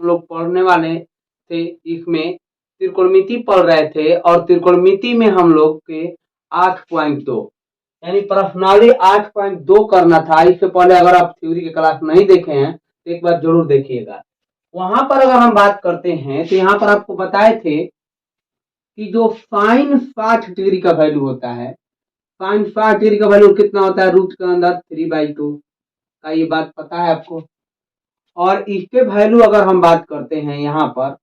लोग पढ़ने वाले थे, इसमें त्रिकोणमिति पढ़ रहे थे और त्रिकोणमिति में हम लोग के 8.2 यानी प्रश्नावली 8.2 करना था। इससे पहले अगर आप थ्योरी की क्लास नहीं देखे हैं तो एक बार जरूर देखिएगा। वहां पर अगर हम बात करते हैं तो यहाँ पर आपको बताए थे कि जो साइन 60 डिग्री का वैल्यू होता है, साइन 60 डिग्री का वैल्यू कितना होता है, रूट के अंदर 3/2 का, ये बात पता है आपको। और इसके वैल्यू अगर हम बात करते हैं यहाँ पर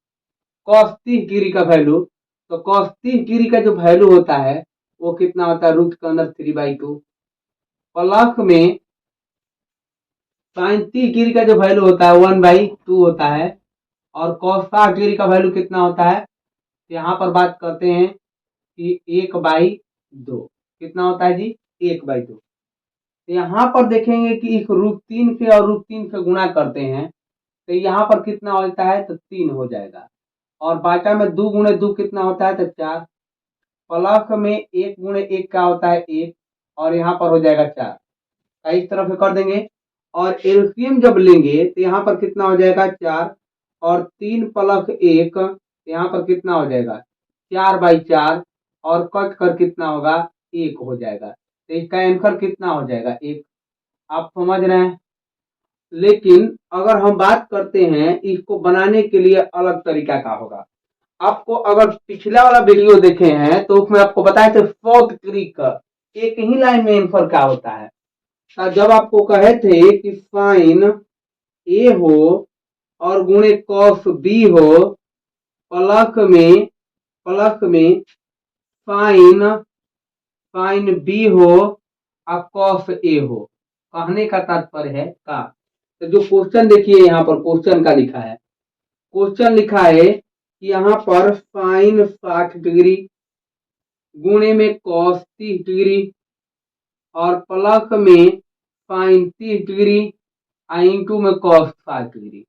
cos 30 डिग्री का वैल्यू, तो cos 30 डिग्री का जो वैल्यू होता है वो कितना होता है, रूट के अंदर 3/2 प्लस में साइन 30 डिग्री का जो वैल्यू होता है 1/2 होता है। और cos 60 डिग्री का वैल्यू कितना होता है, यहाँ पर बात करते हैं कि 1/2 कितना होता है जी, 1/2। यहाँ पर देखेंगे कि इस √3 से और √3 से गुणा करते हैं तो यहाँ पर कितना होता है, तो 3 हो जाएगा। और बाटा में 2 गुणे 2 कितना होता है, तो 4 प्लस में 1 गुणे 1 का होता है 1 और यहाँ पर हो जाएगा 4। इस तरफ से कर देंगे और एलसीएम जब लेंगे तो यहाँ पर कितना हो जाएगा, 4 और 3 प्लस 1 यहाँ पर कितना हो जाएगा, 4/4 और कट कर कितना होगा, 1 हो जाएगा। तो इसका आंसर कितना हो जाएगा, 1। आप समझ रहे हैं। लेकिन अगर हम बात करते हैं इसको बनाने के लिए अलग तरीका का होगा। आपको अगर पिछला वाला वीडियो देखे हैं तो उसमें आपको बताए थे फोर्थ ट्रिक एक ही लाइन में आंसर क्या होता है। जब आपको कहे थे कि साइन ए हो और गुणे कॉस बी हो प्लस में साइन बी हो और कॉस ए हो, कहने का तात्पर्य है का। तो जो क्वेश्चन देखिए यहाँ पर क्वेश्चन का लिखा है, क्वेश्चन लिखा है कि यहाँ पर साइन 60 डिग्री गुणे में कॉस 30 डिग्री और प्लस में साइन 30 डिग्री इंटू में कॉस 60 डिग्री।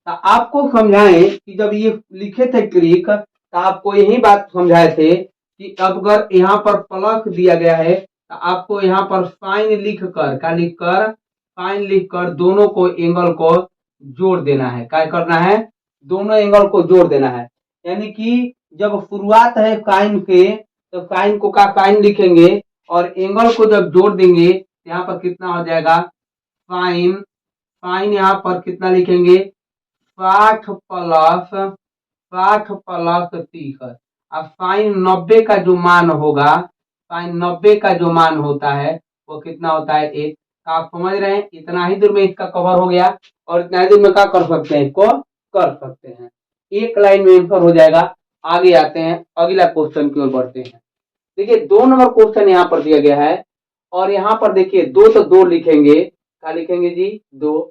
तो आपको समझाएं कि जब ये लिखे थे ट्रिक तो आपको यही बात समझाए थे कि अगर यहाँ पर प्लस दिया गया है तो आपको यहाँ पर साइन लिखकर दोनों को एंगल को जोड़ देना है। क्या करना है, दोनों एंगल को जोड़ देना है। यानी कि जब शुरुआत है साइन के तो साइन को का साइन लिखेंगे और एंगल को जब जोड़ देंगे यहाँ पर कितना हो जाएगा, साइन यहाँ पर कितना लिखेंगे, 60 प्लस 30। अब साइन 90 का जो मान होगा, साइन 90 का जो मान होता है वो कितना होता है, 1। आप समझ रहे हैं। इतना ही दूर में इसका कवर हो गया और इतना ही दूर में क्या कर सकते हैं, इसको कर सकते हैं। एक लाइन में आंसर हो जाएगा। आगे आते हैं, अगला क्वेश्चन की ओर बढ़ते हैं। देखिए 2 नंबर क्वेश्चन यहाँ पर दिया गया है और यहाँ पर देखिए 2 तो 2 लिखेंगे, क्या लिखेंगे जी, 2।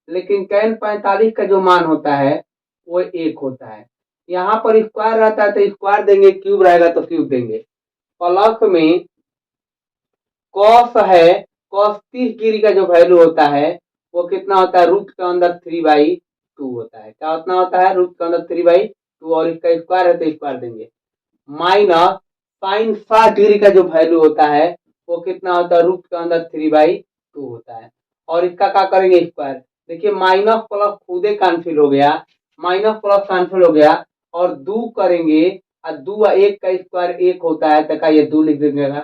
लेकिन tan 45 का जो मान होता है वो 1 होता है। यहाँ पर स्क्वायर रहता है तो स्क्वायर देंगे, क्यूब रहेगा तो क्यूब देंगे। प्लस में कॉस है, कॉस 30 डिग्री का जो वैल्यू होता है वो कितना होता है, रूट के अंदर 3/2 होता है। क्या उतना होता है, रूट के अंदर 3/2 और इसका स्क्वायर है तो स्क्वायर देंगे। माइनस साइन 60 डिग्री का जो वैल्यू होता है वो कितना होता है, रूट के अंदर 3/2 होता है और इसका क्या करेंगे, स्क्वायर। देखिए माइनस प्लस खुदे कैंसिल हो गया, माइनस प्लस कैंसिल हो गया और 2 करेंगे और 2 1 का स्क्वायर 1 होता है तो का ये 2 लिख देंगे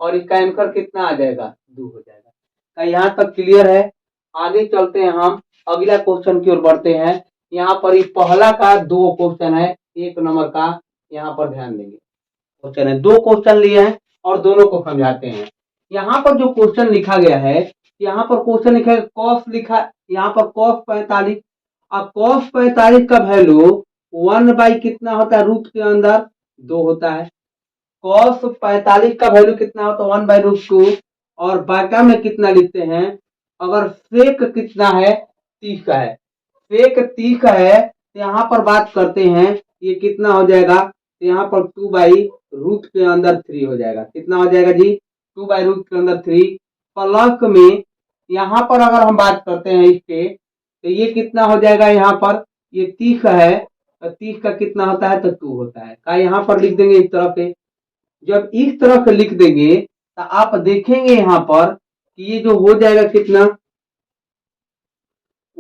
और इसका आंसर कितना आ जाएगा, 2 हो जाएगा। क्या यहाँ तक क्लियर है। आगे चलते हैं, हम अगला क्वेश्चन की ओर बढ़ते हैं। यहाँ पर ये पहला का 2 क्वेश्चन है, 1 नंबर का यहाँ पर ध्यान देंगे। क्वेश्चन है, 2 क्वेश्चन लिए हैं और दोनों को समझाते हैं। यहाँ पर जो क्वेश्चन लिखा गया है, यहाँ पर क्वेश्चन लिखा है कॉस लिखा, यहाँ पर कॉस 45। अब कॉस 45 का वैल्यू 1 कितना होता है, रूट के अंदर 2 होता है। कॉस 45 का वैल्यू कितना होता है, 1/√2 और बाटा में कितना लिखते हैं। अगर सेक कितना है, 30 का है, सेक 30 का है तो यहाँ पर बात करते हैं ये कितना हो जाएगा, तो यहाँ पर 2/रूट के अंदर 3 हो जाएगा। कितना हो जाएगा जी, 2/रूट के अंदर 3 प्लस में यहाँ पर अगर हम बात करते हैं इसके तो ये कितना हो जाएगा, यहाँ पर ये 30 है तो 30 का कितना होता है, तो 2 होता है। का यहाँ पर लिख देंगे इस तरह से। जब इस तरह से लिख देंगे तो आप देखेंगे यहाँ पर कि ये जो हो जाएगा कितना,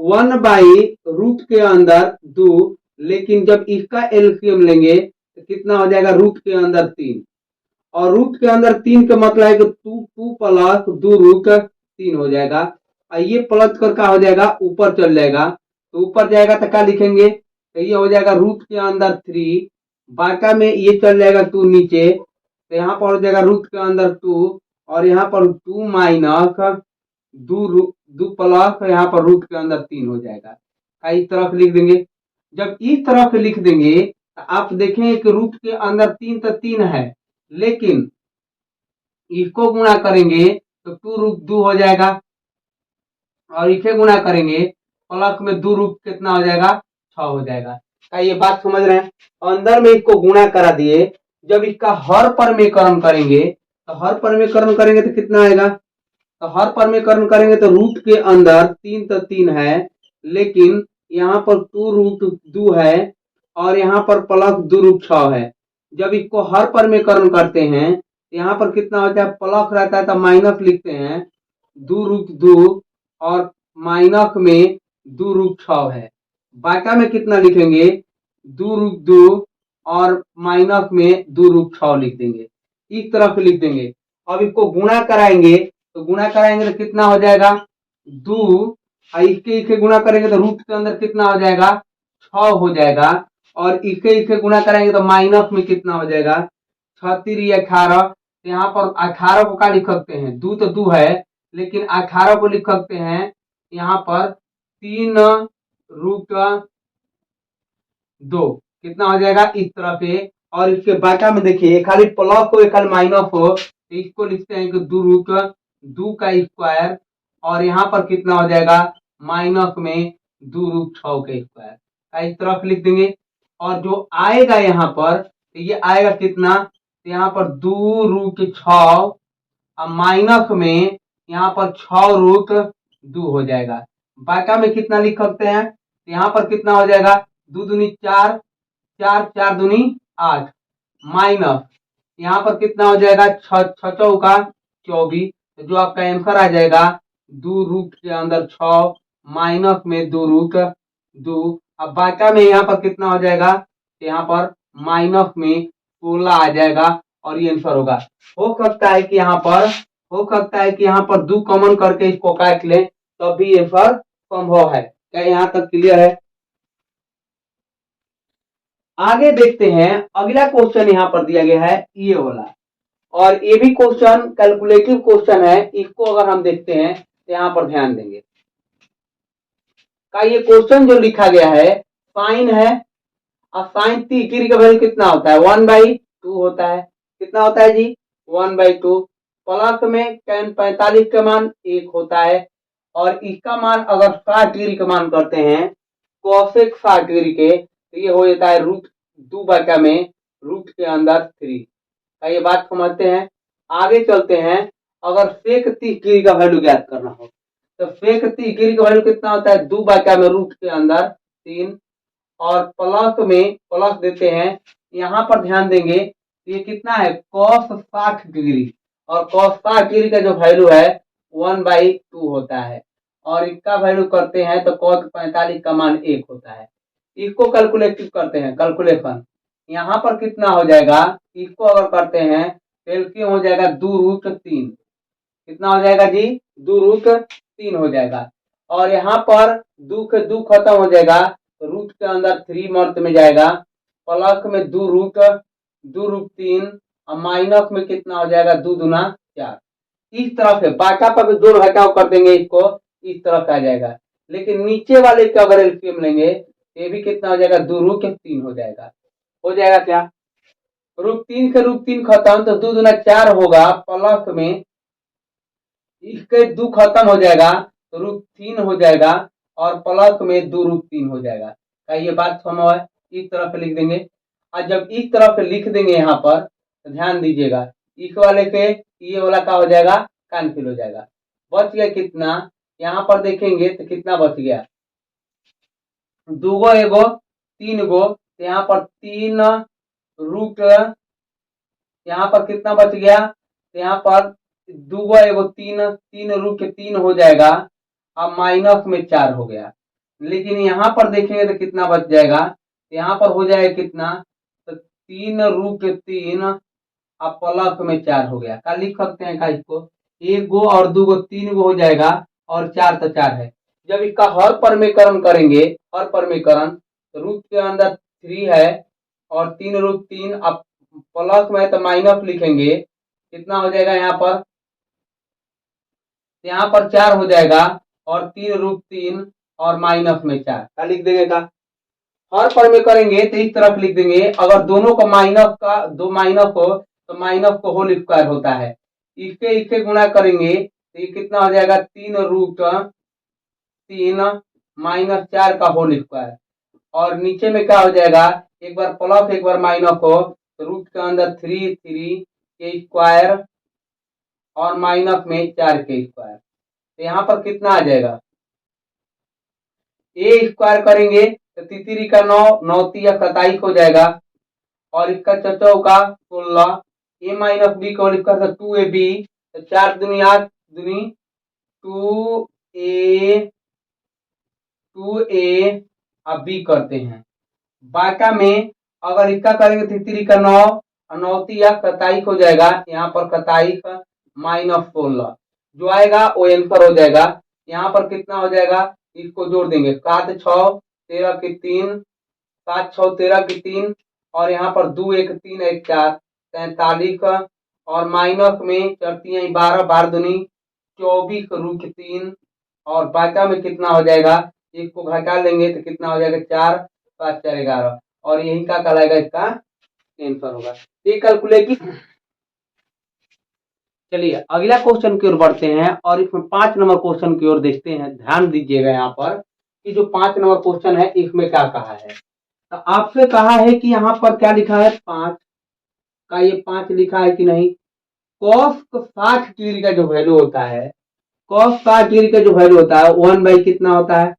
1/रूट के अंदर 2, लेकिन जब इसका एलसीएम लेंगे तो कितना हो जाएगा, रूट के अंदर 3, और रूट के अंदर 3 का मतलब है कि 2 प्लस 2√3 हो जाएगा, और ये प्लस कर का हो जाएगा ऊपर चल जाएगा, तो ऊपर जाएगा तो क्या लिखेंगे, तो ये हो जाएगा रूट के अंदर 3, बाका में ये चल जाएगा 2 नीचे, तो यहाँ पर हो जाएगा रूट के अंदर 2, और यहाँ पर 2 माइनस 2 प्लस यहाँ पर रूट के अंदर 3 हो जाएगा। इस तरफ लिख देंगे। जब इस तरफ लिख देंगे तो आप देखेंगे कि रूट के अंदर 3 तो 3 है, लेकिन इसको गुणा करेंगे तो 2√2 हो जाएगा, और इसे गुणा करेंगे प्लस में 2 रूट कितना हो जाएगा, 6 हो जाएगा। क्या ये बात समझ रहे हैं? अंदर में इसको गुणा करा दिए, जब इसका हर परमीकरण करेंगे तो हर परमीकरण करेंगे तो कितना आएगा, तो हर परमीकरण करेंगे तो रूट के अंदर 3 तो 3 है, लेकिन यहाँ पर 2√2 है, और यहाँ पर प्लस 2√6 है। जब इसको हर परमीकरण करते हैं यहाँ पर कितना होता है, प्लस रहता है तो माइनस लिखते हैं 2√2, और माइनस में 2√6 है, बाका में कितना लिखेंगे 2√2 और माइनस में 2√6 लिख देंगे, इस तरह से लिख देंगे। अब इसको गुणा कराएंगे तो गुणा कराएंगे तो कितना हो जाएगा 2, इसके गुणा करेंगे तो रूट के अंदर कितना हो जाएगा 6 हो जाएगा, और इसके गुणा कराएंगे तो माइनस में कितना हो जाएगा 6×3=18, यहाँ पर 18 को क्या लिख सकते हैं, 2 तो 2 है, लेकिन 18 को लिख सकते हैं यहाँ पर 3√2, कितना हो जाएगा इस तरह से। और इसके बाका में देखिए खाली प्लस हो खाली माइनस हो, तो इसको लिखते हैं कि 2√2 का स्क्वायर, और यहाँ पर कितना हो जाएगा माइनस में 2√6 का स्क्वायर, इस तरफ लिख देंगे। और जो आएगा यहाँ पर तो ये आएगा कितना, तो यहाँ पर 2√6 और माइनस में यहाँ पर 6√2 हो जाएगा। बाका में कितना लिख सकते हैं, यहाँ पर कितना हो जाएगा 2 दूनी 4, 4 4 दूनी 8, माइनस यहाँ पर कितना हो जाएगा 6 चौका 24, तो जो आपका आंसर आ जाएगा 2 रूट के अंदर 6 माइनस में 2√2। अब बाका में यहाँ पर कितना हो जाएगा, यहाँ पर माइनस में 16 आ जाएगा, और ये आंसर होगा। हो सकता है कि यहाँ पर 2 कॉमन करके इसको काट लें तब भी आंसर संभव है। क्या यहाँ तक क्लियर है? आगे देखते हैं, अगला क्वेश्चन यहाँ पर दिया गया है ये वाला, और ये भी क्वेश्चन कैलकुलेटिव क्वेश्चन है। इसको अगर हम देखते हैं तो यहाँ पर ध्यान देंगे का ये क्वेश्चन जो लिखा गया है साइन है, और साइन थीटा का वैल्यू कितना होता है 1/2 होता है। कितना होता है जी 1/2, प्लस में tan 45 का मान 1 होता है, और इसका मान अगर 60 डिग्री का मान करते हैं कोसेक 60 डिग्री के, तो ये हो जाता है √2 बाका में रूट के अंदर 3। का ये बात समझते हैं? आगे चलते हैं, अगर सेक 30 डिग्री का वैल्यू ज्ञात करना हो तो सेक 30 डिग्री का वैल्यू कितना होता है 2 बाका में रूट के अंदर 3, और प्लस में प्लस देते हैं, यहाँ पर ध्यान देंगे ये कितना है cos 60 डिग्री, और cos 60 डिग्री का जो वैल्यू है 1/2 होता है, और इसका वैल्यू करते हैं तो cos 45 का मान 1 होता है। इसको कैलकुलेट करते हैं, कैलकुलेशन यहाँ पर कितना हो जाएगा, इसको अगर करते हैं एलसीएम हो जाएगा 2√3, कितना हो जाएगा जी 2√3 हो जाएगा, और यहाँ पर 2 खत्म हो जाएगा, रूट के अंदर 3 मर्त में जाएगा, प्लस में 2√3 और माइनस में कितना हो जाएगा 2 दूना 4। इस तरह से बाका पर 2 घटाव कर देंगे, इसको इस तरह से आ जाएगा, लेकिन नीचे वाले का अगर एलसीएम लेंगे ये भी कितना हो जाएगा 2√3 हो जाएगा। हो जाएगा क्या, √3 के √3 खत्म तो 2 दूना 4 होगा, प्लस में इसके 2 खत्म हो जाएगा तो √3 हो जाएगा, और प्लस में 2√3 हो जाएगा। क्या ये बात समझ है? इस तरफ लिख देंगे, और जब इस तरफ लिख देंगे यहाँ पर तो ध्यान दीजिएगा इस वाले के ये वाला का हो जाएगा कैंसिल हो जाएगा, बच गया कितना, यहाँ पर देखेंगे तो कितना बच गया 2 गो एगो 3 गो, तो यहाँ पर 3 रूट, यहाँ पर कितना बच गया, तो यहाँ पर 2 गो एगो 3 रूट 3 हो जाएगा, अब माइनस में 4 हो गया, लेकिन यहाँ पर देखेंगे तो कितना बच जाएगा, यहाँ पर हो जाएगा कितना, तो 3√3 अब प्लस में 4 हो गया। क्या लिख सकते हैं का इसको, 1 गो और 2 गो 3 गो हो जाएगा और 4 तो 4 है। जब इसका हर परमीकरण करेंगे, हर परमीकरण, तो रूट के अंदर 3 है और 3√3 अब प्लस में है तो माइनस लिखेंगे, कितना हो जाएगा यहाँ पर 4 हो जाएगा और 3√3 और माइनस में 4 क्या लिख देंगे का, हर पर में करेंगे तो इस तरफ लिख देंगे। अगर दोनों का माइनस का दो माइनस हो तो माइनस को होल स्क्वायर होता है, इसके इसके गुणा करेंगे तो ये कितना हो जाएगा, 3√3 माइनस 4 का होल स्क्वायर। और नीचे में क्या हो जाएगा, एक बार प्लस एक बार माइनस हो तो रूट के अंदर 3 के स्क्वायर और माइनस में 4 के स्क्वायर, तो यहाँ पर कितना आ जाएगा, ए स्क्वायर करेंगे तो तितरी का 9, 9 या 27 हो जाएगा और इसका चचौ का 16, ए माइनस बी का होल स्क्वायर 2ab, तो 4 दूनी 8 दूनी 2a अब बी करते हैं। बाका में अगर इसका करेंगे तितरी का 9 और 9 या 27 हो जाएगा, यहाँ पर 27 माइनस 16 जो आएगा वो आंसर हो जाएगा। यहाँ पर कितना हो जाएगा, इसको जोड़ देंगे, 7 6 13 की 3, 7 6 13 की 3 और यहाँ पर 2 1 3 1 4 43 और माइनस में 4 12 12 दूनी 24√3 और बाका में कितना हो जाएगा, इसको घटा लेंगे तो कितना हो जाएगा, 4 5 4 11 और यही का कहलाएगा इसका आंसर होगा। ये कैलकुलेट। चलिए अगला क्वेश्चन की ओर बढ़ते हैं और इसमें 5 नंबर क्वेश्चन की ओर देखते हैं। ध्यान दीजिएगा यहाँ पर कि जो 5 नंबर क्वेश्चन है इसमें क्या कहा है। तो आपसे कहा है कि यहाँ पर क्या लिखा है, 5 का ये 5 लिखा है कि नहीं। cos 60 डिग्री का जो वैल्यू होता है, cos 60 डिग्री का जो वैल्यू होता है 1/, कितना होता है,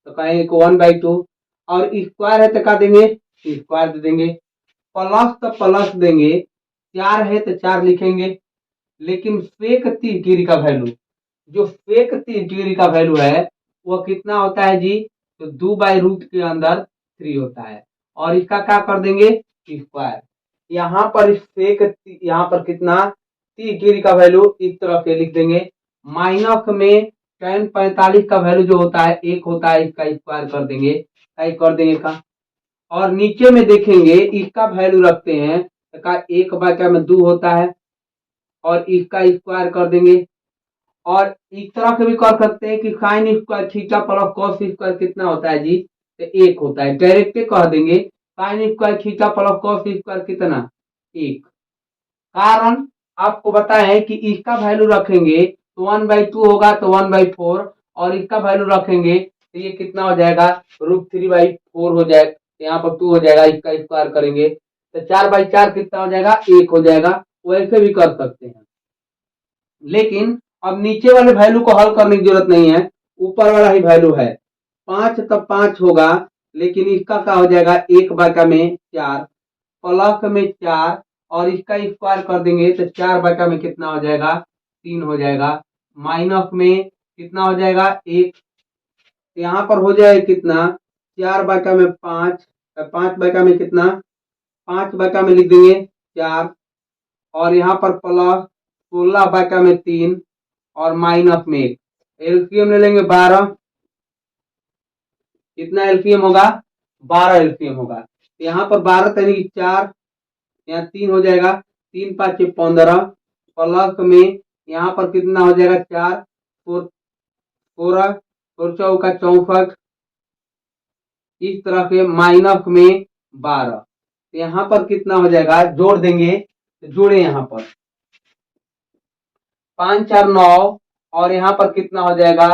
तो कहेंगे 1/2 और स्क्वायर है तो क्या देंगे, स्क्वायर दे देंगे, प्लस तो प्लस देंगे, 4 है तो 4 लिखेंगे। लेकिन सेक 30 डिग्री का वैल्यू, जो सेक 30 डिग्री का वैल्यू है वो कितना होता है जी, तो 2/रूट के अंदर 3 होता है और इसका क्या कर देंगे, स्क्वायर। यहाँ पर सेक, यहाँ पर कितना 30 डिग्री का वैल्यू इस तरह से लिख देंगे, माइनस में tan 45 का वैल्यू जो होता है 1 होता है, इसका स्क्वायर कर देंगे, कर देंगे का। और नीचे में देखेंगे इसका वैल्यू रखते हैं तो का 1/2 होता है और इसका स्क्वायर कर देंगे। और इस तरह से भी कर सकते हैं कि sine square theta plus cos square कितना होता है जी, तो 1 होता है, डायरेक्ट कह देंगे sine square theta plus cos square कितना 1। कारण आपको बताया है कि इसका वैल्यू रखेंगे तो 1/2 होगा तो 1/4 और इसका वैल्यू रखेंगे तो ये कितना हो जाएगा, √3/4 हो जाएगा, यहाँ पर 2 हो जाएगा, इसका स्क्वायर करेंगे तो 4/4 कितना हो जाएगा, 1 हो जाएगा। वैसे भी कर सकते हैं, लेकिन अब नीचे वाले वैल्यू को हल करने की जरूरत नहीं है, ऊपर वाला ही वैल्यू है। 5 तब 5 होगा, लेकिन इसका क्या हो जाएगा, 1/4 प्लस में 4 और इसका स्क्वायर कर देंगे तो 4/में कितना हो जाएगा, 3 हो जाएगा, माइनस में कितना हो जाएगा 1, यहाँ पर हो जाएगा कितना 4/5, 5/में कितना 5/में लिख देंगे 4 और यहाँ पर प्लस 16/3 और माइनस में 1, एलसीएम ले लेंगे 12, कितना एलसीएम होगा, 12 एलसीएम होगा। यहाँ पर 12 यानी कि 4, यहाँ 3 हो जाएगा, 3 5 15 प्लस में यहाँ पर कितना हो जाएगा 4 4 और 4 64, इस तरह के माइनस में 12, यहाँ पर कितना हो जाएगा, जोड़ देंगे तो जोड़े यहाँ पर 5 4 9 और यहाँ पर कितना हो जाएगा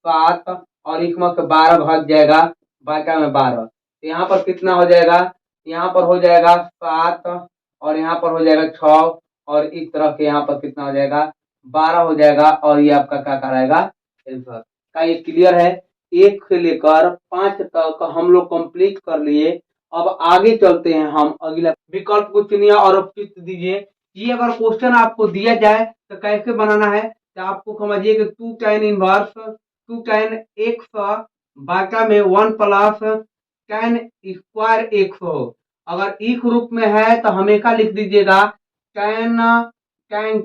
7 और इसमें से 12 भाग जाएगा, बाका में 12 तो यहाँ पर कितना हो जाएगा, यहाँ पर हो जाएगा 7 और यहाँ पर हो जाएगा 6 और इस तरह के यहाँ पर कितना हो जाएगा 12 हो जाएगा और ये आपका क्या कराएगा आंसर का। ये क्लियर है, 1 से लेकर 5 तक हम लोग कंप्लीट कर लिए। अब आगे चलते हैं हम, अगला विकल्प को चुनिए और उपयुक्त दीजिए। ये अगर क्वेश्चन आपको दिया जाए तो कैसे बनाना है, तो आपको समझिए कि 2 tan इनवर्स 2 tan x बाका में 1 प्लस tan स्क्वायर एक्स हो, अगर इस रूप में है तो हमेशा लिख दीजिएगा tan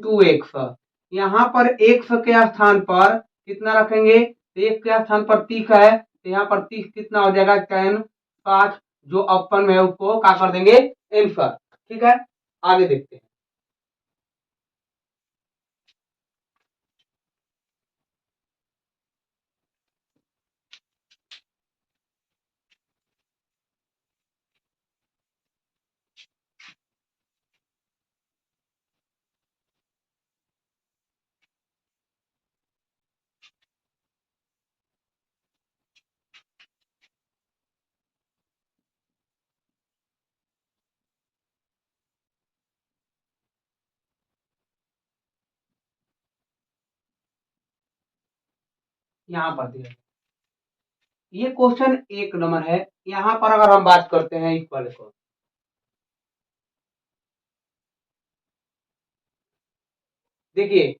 2x। यहाँ पर x के स्थान पर कितना रखेंगे, x के स्थान पर 30 है तो यहाँ पर 30 कितना हो जाएगा tan 5, जो ऑप्शन में है उसको क्या कर देंगे आंसर। ठीक है, आगे देखते हैं। यहाँ पर दिया ये क्वेश्चन 1 नंबर है। यहाँ पर अगर हम बात करते हैं इक्वल को, देखिए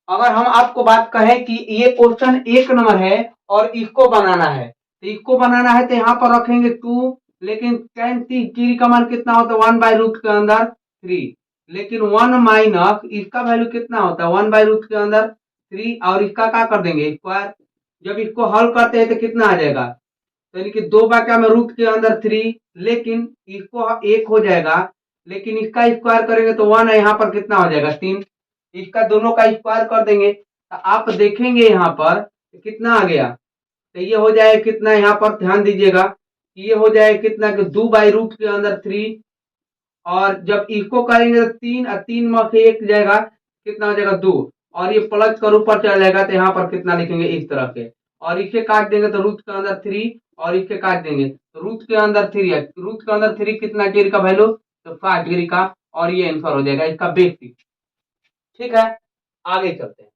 अगर हम आपको बात कहें कि ये क्वेश्चन 1 नंबर है और इसको बनाना है, तो इसको बनाना है तो यहाँ पर रखेंगे 2, लेकिन tan की का मान कितना होता है 1/रूट के अंदर 3, लेकिन 1 माइनस इसका वैल्यू कितना होता है 1/रूट के अंदर 3, और इसका क्या कर देंगे स्क्वायर। जब इसको हल करते हैं तो कितना आ जाएगा, तो यानी कि 2 में रूट के अंदर 3, लेकिन इसको 1 हो जाएगा, लेकिन इसका स्क्वायर करेंगे तो 1 है, यहाँ पर कितना हो जाएगा 3, इसका दोनों का स्क्वायर कर देंगे तो आप देखेंगे यहाँ पर कितना आ गया, तो ये हो जाएगा कितना, यहाँ पर ध्यान दीजिएगा ये हो जाएगा कितना कि 2/रूट के अंदर 3, और जब इसको करेंगे तो 3 और 3 में से 1 जाएगा कितना हो जाएगा 2, और ये प्लस कर ऊपर चला जाएगा तो यहाँ पर कितना लिखेंगे इस तरह से, और इसे काट देंगे तो रूट के अंदर 3, और इसे काट देंगे तो रूट के अंदर 3 है, रूट के अंदर 3 कितना डिग्री का वैल्यू, तो 60 डिग्री का, और ये आंसर हो जाएगा इसका बेसिक। ठीक है, आगे चलते हैं।